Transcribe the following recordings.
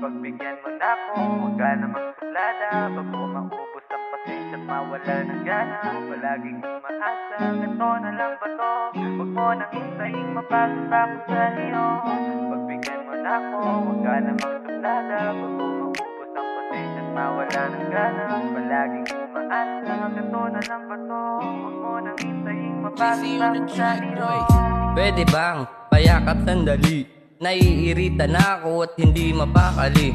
Pagbigyan mo na ako, huwag ka namang suplada. Bago maubos ang pasensya at mawala ng gana. Palaging umaasa, ganito na lang ba to? Huwag mo nang hintayin, mapagod ako sa iyo. Pagbigyan mo na ako, huwag ka namang suplada. Bago maubos ang pasensya at mawala ng gana. Palaging umaasa, ganito na lang ba to? Huwag mo nang hintayin, mapagod ako sa iyo. Pwede bang payakap sandali? Naiirita na ako at hindi mapakali.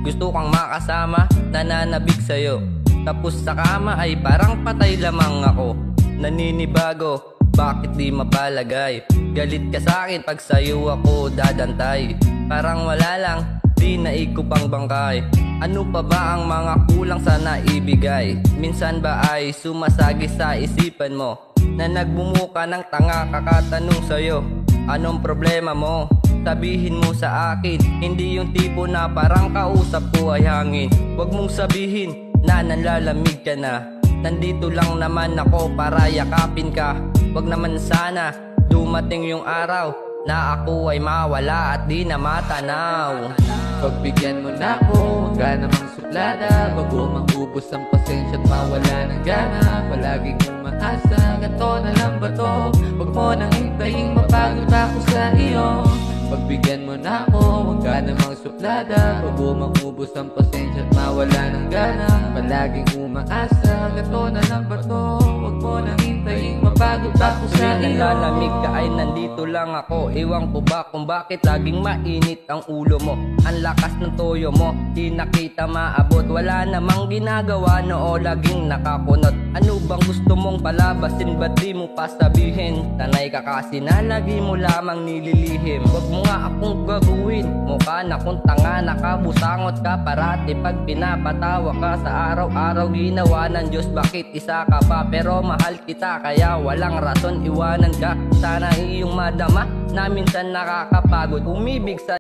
Gusto kang makasama, nananabig sa'yo. Tapos sa kama ay parang patay lamang ako. Naninibago, bakit di mapalagay? Galit ka sa'kin pag sa'yo ako dadantay. Parang wala lang, di naiko pang bangkay. Ano pa ba ang mga kulang sa naibigay? Minsan ba ay sumasagi sa isipan mo na nagbumuka ng tanga kakatanong sa'yo, anong problema mo? Sabihin mo sa akin, hindi yung tipo na parang kausap ko ay hangin. Huwag mong sabihin na nanlalamig ka na. Nandito lang naman ako para yakapin ka. Huwag naman sana dumating yung araw na ako ay mawala at di na matanaw. Pagbigyan mo na ako, huwag ka namang suplada. Bago maubos ang pasensya at mawala ng gana. Palaging umaasa, ganito na lang ba to? Huwag mo nang hintayin, mapagod ako sa iyo. Pagbigyan mo na ako, huwag ka namang suplada. Bago maubos ang pasensya at mawala ng gana. Palaging umaasa, ganito na lang ba to? Huwag mo nang hintayin, mapagod ako sa iyo. Nanlalamig ka ay nandito lang ako. Ewan ko ba kung bakit laging mainit ang ulo mo. Ang lakas ng toyo mo, di nakita maabot. Wala namang ginagawa noo, laging nakakunot. Ano bang gusto mong palabasin, ba't di mo pa sabihin? Sanay ka kasi na lagi mo lamang nililihim. Huwag mo nga akong gagawin, mukha na kung tanga. Nakabusangot ka parati pag pinapatawa ka. Sa araw-araw ginawa ng Diyos, bakit isa ka pa? Pero mahal kita kaya walang rason iwanan ka. Sana iyong madama na minsan nakakapagod. Umibig sa